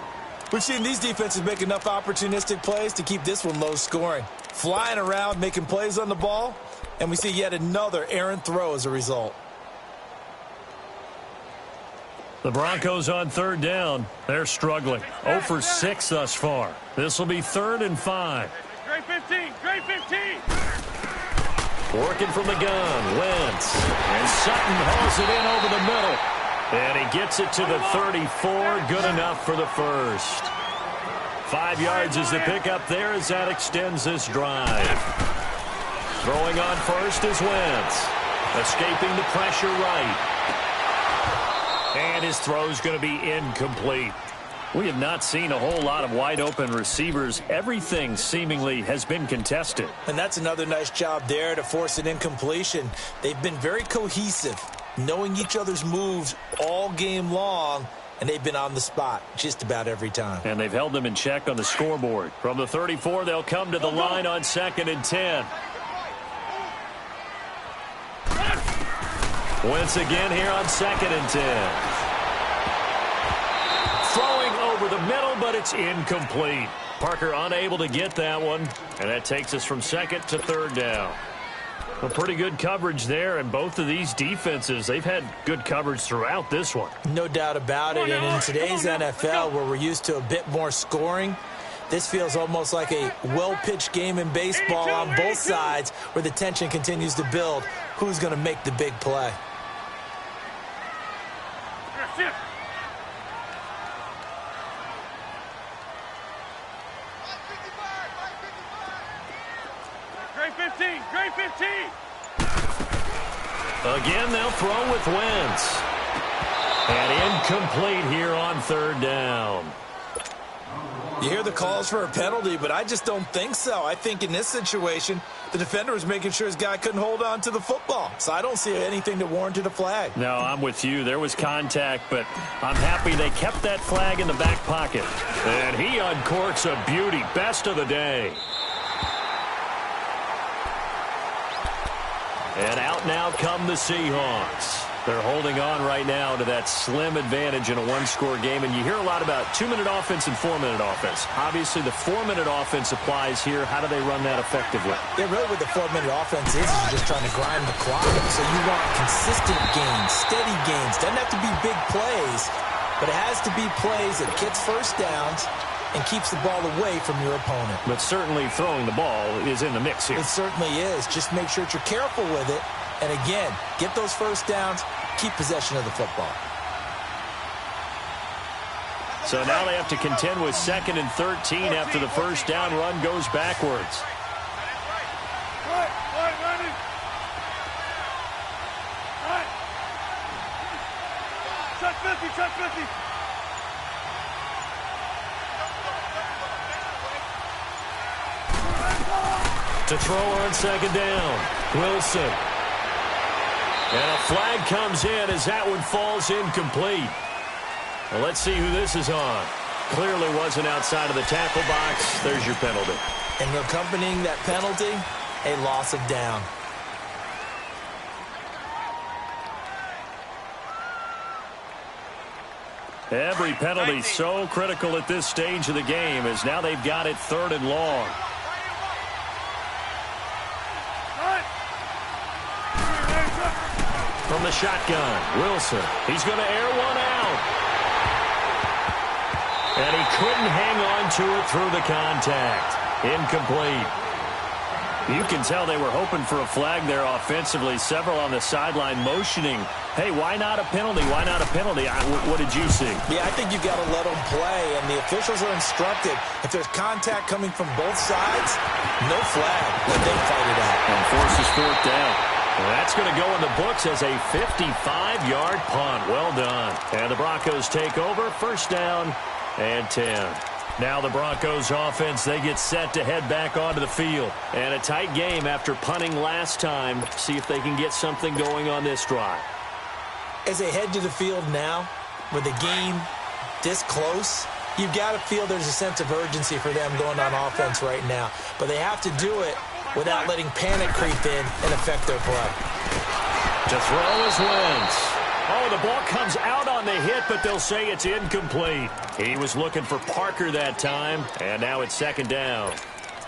We've seen these defenses make enough opportunistic plays to keep this one low scoring. Flying around, making plays on the ball, and we see yet another errant throw as a result.
The Broncos on 3rd down. They're struggling. 0 for 6 thus far. This will be 3rd and 5.
Great 15.
Working from the gun, Wentz. And Sutton hauls it in over the middle. And he gets it to the 34. Good enough for the first. 5 yards is the pickup there as that extends this drive. Throwing on first is Wentz. Escaping the pressure right. And his throw's going to be incomplete. We have not seen a whole lot of wide-open receivers. Everything seemingly has been contested.
And that's another nice job there to force an incompletion. They've been very cohesive, knowing each other's moves all game long, and they've been on the spot just about every time.
And they've held them in check on the scoreboard. From the 34, they'll come to the line on 2nd and 10. Wentz again here on 2nd and 10. Throwing over the middle, but it's incomplete. Parker unable to get that one, and that takes us from second to third down. Well, pretty good coverage there, and both of these defenses, they've had good coverage throughout this one.
No doubt about it, and in today's NFL, where we're used to a bit more scoring, this feels almost like a well-pitched game in baseball on both sides where the tension continues to build. Who's going to make the big play?
Great 15, great 15.
Again, they'll throw with Wentz. And incomplete here on third down.
You hear the calls for a penalty, but I just don't think so. I think in this situation, the defender was making sure his guy couldn't hold on to the football. So I don't see anything that warranted a flag.
No, I'm with you. There was contact, but I'm happy they kept that flag in the back pocket. And he uncorks a beauty. Best of the day. And out now come the Seahawks. They're holding on right now to that slim advantage in a one-score game. And you hear a lot about 2-minute offense and 4-minute offense. Obviously, the 4-minute offense applies here. How do they run that effectively?
Yeah, really what the 4-minute offense is you're just trying to grind the clock. So you want consistent gains, steady gains. Doesn't have to be big plays, but it has to be plays that gets first downs and keeps the ball away from your opponent.
But certainly throwing the ball is in the mix here.
It certainly is. Just make sure that you're careful with it. And again, get those first downs, keep possession of the football.
So now they have to contend with 2nd and 13 after the first down run goes backwards.
Touch 50, touch 50.
To throw on 2nd down, Wilson. And a flag comes in as that one falls incomplete. Well, let's see who this is on. Clearly wasn't outside of the tackle box. There's your penalty.
And accompanying that penalty, a loss of down.
Every penalty so critical at this stage of the game as now they've got it 3rd and long. From the shotgun, Wilson. He's going to air one out. And he couldn't hang on to it through the contact. Incomplete. You can tell they were hoping for a flag there offensively. Several on the sideline motioning, hey, why not a penalty? Why not a penalty? What did you see?
Yeah, I think you got to let them play, and the officials are instructed. If there's contact coming from both sides, no flag. Let them fight it out.
And forces 4th down. Well, that's going to go in the books as a 55-yard punt. Well done. And the Broncos take over. 1st down and 10. Now the Broncos offense, they get set to head back onto the field. And a tight game after punting last time. See if they can get something going on this drive.
As they head to the field now, with the game this close, you've got to feel there's a sense of urgency for them going on offense right now. But they have to do it without letting panic creep in and affect their play.
To throw is Wentz. Oh, the ball comes out on the hit, but they'll say it's incomplete. He was looking for Parker that time, and now it's 2nd down.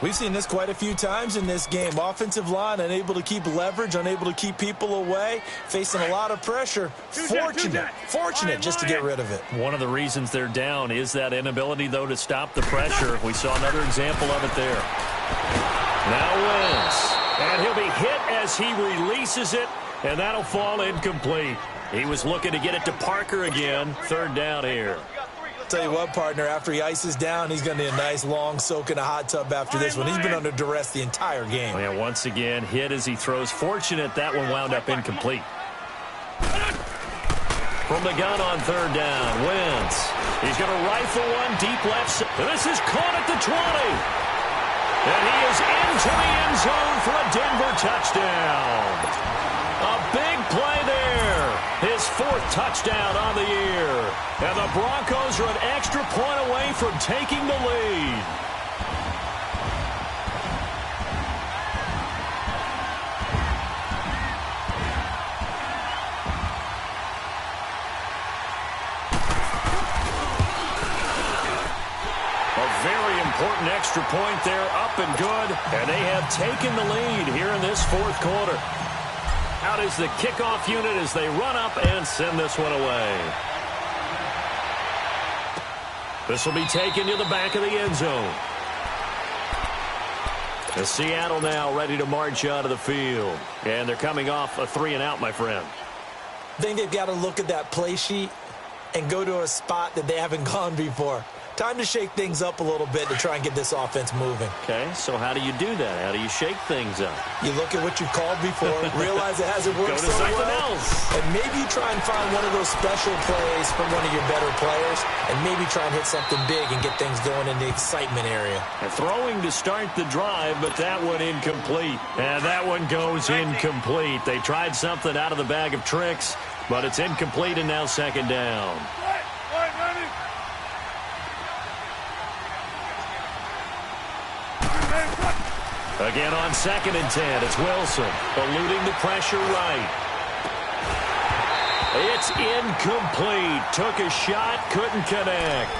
We've seen this quite a few times in this game. Offensive line unable to keep leverage, unable to keep people away, facing a lot of pressure. Fortunate just to get rid of it.
One of the reasons they're down is that inability, though, to stop the pressure. We saw another example of it there. Now Wentz, and he'll be hit as he releases it, and that'll fall incomplete. He was looking to get it to Parker again. 3rd down here.
Tell you what, partner, after he ices down, he's going to need a nice long soak in a hot tub after this one. He's been under duress the entire game.
And once again, hit as he throws. Fortunate that one wound up incomplete. From the gun on 3rd down, Wentz. He's going to rifle one deep left. This is caught at the 20. And he is into the end zone for a Denver touchdown. A big play there. His 4th touchdown on the year. And the Broncos are an extra point away from taking the lead. important extra point there, up and good, and they have taken the lead here in this fourth quarter. Out is the kickoff unit as they run up and send this one away. This will be taken to the back of the end zone. And Seattle now ready to march out of the field. And they're coming off a 3-and-out, my friend.
I think they've got to look at that play sheet and go to a spot that they haven't gone before. Time to shake things up a little bit to try and get this offense moving.
Okay, so how do you do that? How do you shake things up?
You look at what you've called before, realize it hasn't worked so well, and maybe you try and find one of those special plays from one of your better players, and maybe try and hit something big and get things going in the excitement area.
And throwing to start the drive, but that one incomplete. And that one goes incomplete. They tried something out of the bag of tricks, but it's incomplete and now second down. Again on 2nd and 10, it's Wilson eluding the pressure right. It's incomplete. Took a shot, couldn't connect.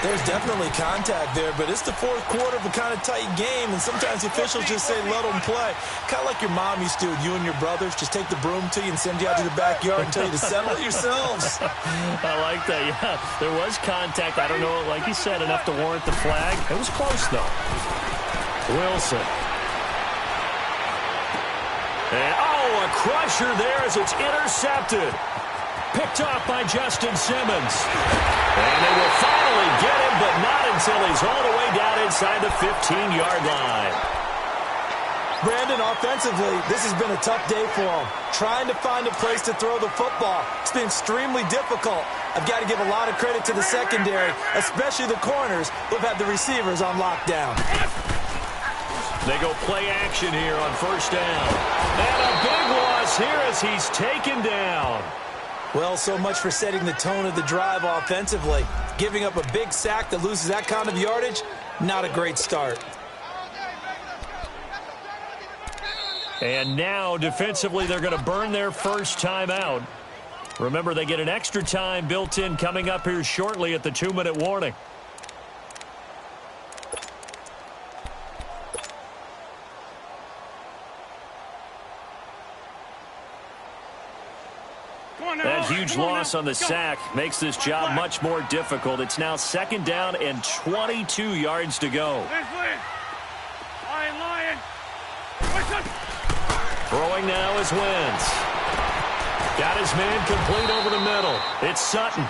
There's definitely contact there, but it's the fourth quarter of a kind of tight game, and sometimes the officials just say let them play. Kind of like your mom used to with you and your brothers. Just take the broom to you and send you out to the backyard and tell you to settle it yourselves.
I like that, yeah. There was contact. I don't know, like you said, enough to warrant the flag. It was close, though. Wilson. And, a crusher there as it's intercepted. Picked off by Justin Simmons. And they will finally get him, but not until he's all the way down inside the 15-yard line.
Brandon, offensively, this has been a tough day for him. Trying to find a place to throw the football. It's been extremely difficult. I've got to give a lot of credit to the secondary, especially the corners who've had the receivers on lockdown.
They go play action here on first down. And a big loss here as he's taken down.
Well, so much for setting the tone of the drive offensively. Giving up a big sack that loses that kind of yardage, not a great start.
And now, defensively, they're going to burn their first timeout. Remember, they get an extra time built in coming up here shortly at the 2-minute warning. That huge loss on the sack makes this job much more difficult. It's now 2nd down and 22 yards to go. Throwing now is Wentz. Got his man complete over the middle. It's Sutton.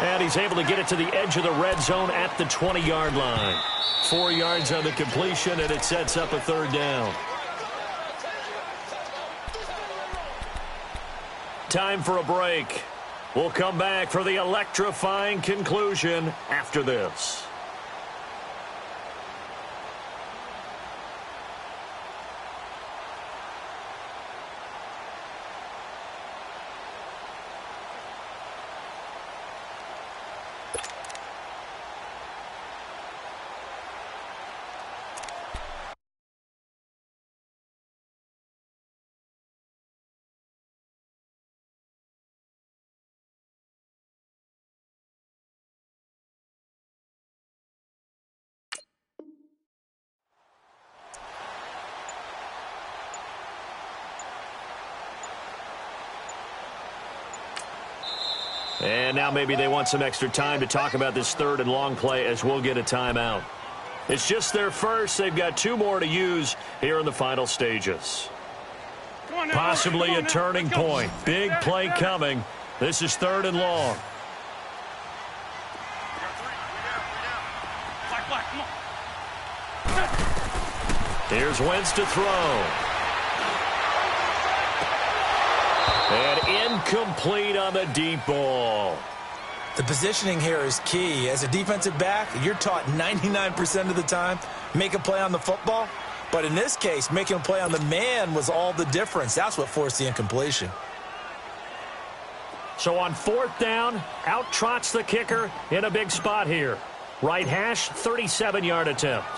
And he's able to get it to the edge of the red zone at the 20-yard line. 4 yards on the completion, and it sets up a 3rd down. Time for a break. We'll come back for the electrifying conclusion after this. And now maybe they want some extra time to talk about this 3rd and long play as we'll get a timeout. It's just their first. They've got 2 more to use here in the final stages. Possibly a turning point. Big play coming. This is 3rd and long. Here's Wentz to throw. And incomplete on the deep ball.
The positioning here is key. As a defensive back, you're taught 99% of the time, make a play on the football. But in this case, making a play on the man was all the difference. That's what forced the incompletion.
So on 4th down, out trots the kicker in a big spot here. Right hash, 37-yard attempt.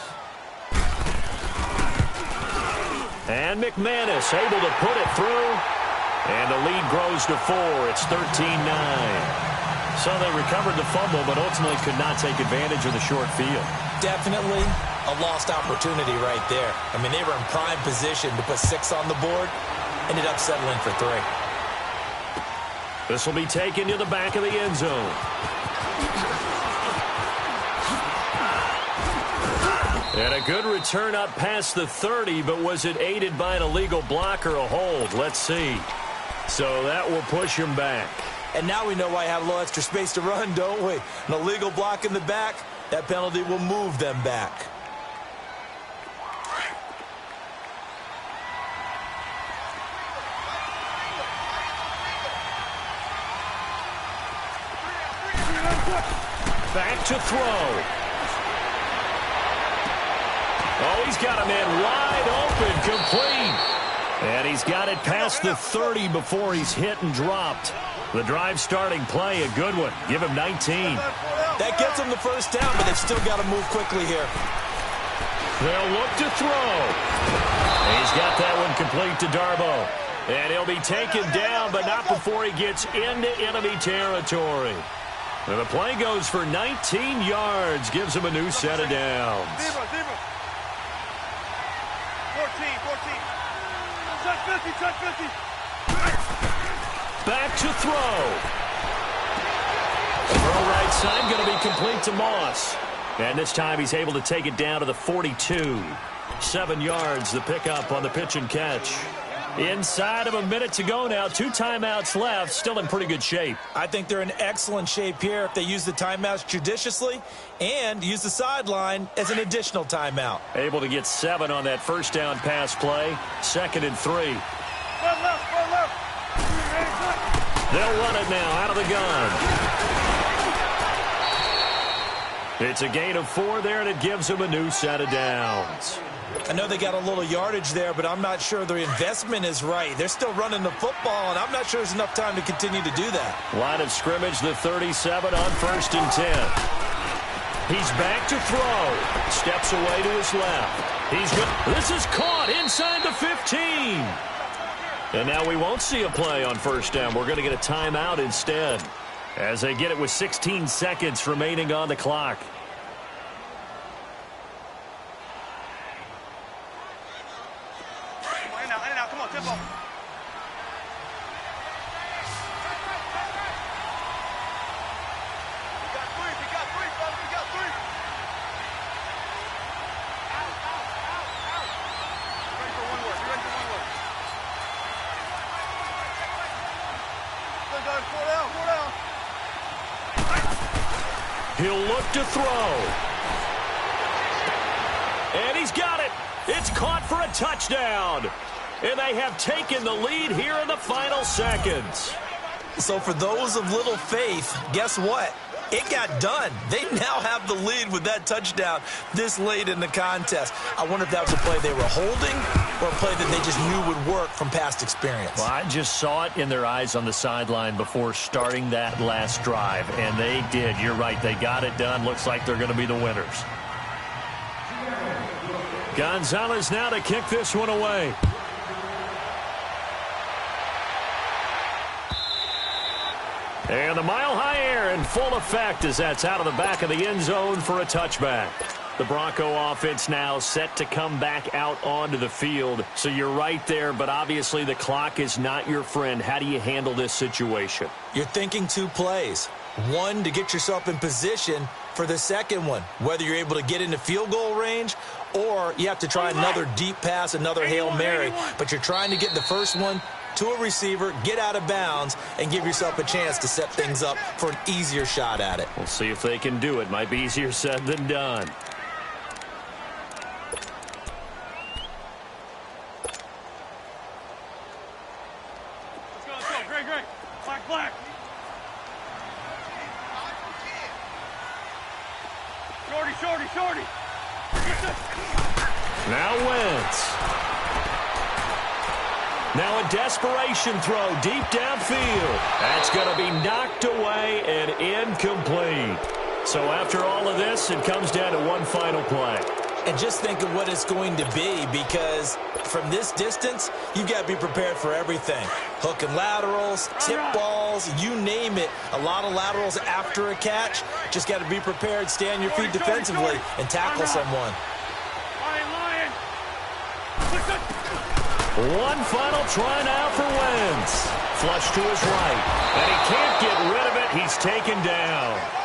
And McManus able to put it through. And the lead grows to 4. It's 13-9. So they recovered the fumble, but ultimately could not take advantage of the short field.
Definitely a lost opportunity right there. I mean, they were in prime position to put 6 on the board. Ended up settling for 3.
This will be taken to the back of the end zone. And a good return up past the 30, but was it aided by an illegal block or a hold? Let's see. So that will push him back.
And now we know why I have a little extra space to run, don't we? An illegal block in the back, that penalty will move them back.
Back to throw. Oh, he's got a man wide open, complete. And he's got it past the 30 before he's hit and dropped. The drive starting play, a good one. Give him 19.
That gets him the first down, but they've still got to move quickly here.
They'll look to throw. He's got that one complete to Darbo. And he'll be taken down, but not before he gets into enemy territory. And the play goes for 19 yards, gives him a new set of downs.
14. Touch 50, touch 50.
Back to throw. Throw right side, going to be complete to Moss. And this time he's able to take it down to the 42. 7 yards, the pickup on the pitch and catch. Inside of a minute to go now. 2 timeouts left. Still in pretty good shape.
I think they're in excellent shape here if they use the timeouts judiciously and use the sideline as an additional timeout.
Able to get 7 on that first down pass play. 2nd and 3.
Left.
They'll run it now out of the gun. It's a gain of 4 there, and it gives them a new set of downs.
I know they got a little yardage there, but I'm not sure their investment is right. They're still running the football, and I'm not sure there's enough time to continue to do that.
Line of scrimmage, the 37 on 1st and 10. He's back to throw. Steps away to his left. He's good. This is caught inside the 15. And now we won't see a play on 1st down. We're going to get a timeout instead as they get it with 16 seconds remaining on the clock. He'll look to throw. And he's got it. It's caught for a touchdown. And they have taken the lead here in the final seconds.
So for those of little faith, guess what? It got done. They now have the lead with that touchdown this late in the contest. I wonder if that was a play they were holding or a play that they just knew would work from past experience.
Well, I just saw it in their eyes on the sideline before starting that last drive, and they did. You're right. They got it done. Looks like they're going to be the winners. Gonzalez now to kick this one away. And the mile-high air in full effect as that's out of the back of the end zone for a touchback. The Bronco offense now set to come back out onto the field. So you're right there, but obviously the clock is not your friend. How do you handle this situation?
You're thinking 2 plays. One, to get yourself in position for the second one, whether you're able to get into field goal range or you have to try another deep pass, another Hail Mary. But you're trying to get the first one to a receiver, get out of bounds, and give yourself a chance to set things up for an easier shot at it.
We'll see if they can do it. Might be easier said than done.
Let's go. Great. Black. Shorty.
Now Wentz. Now a desperation throw deep downfield. That's going to be knocked away and incomplete. So after all of this, it comes down to one final play.
And just think of what it's going to be, because from this distance, you've got to be prepared for everything. Hook and laterals, tip balls, you name it. A lot of laterals after a catch. Just got to be prepared, stay on your feet defensively, and tackle someone.
One final try now for Wentz. Flush to his right, and he can't get rid of it. He's taken down.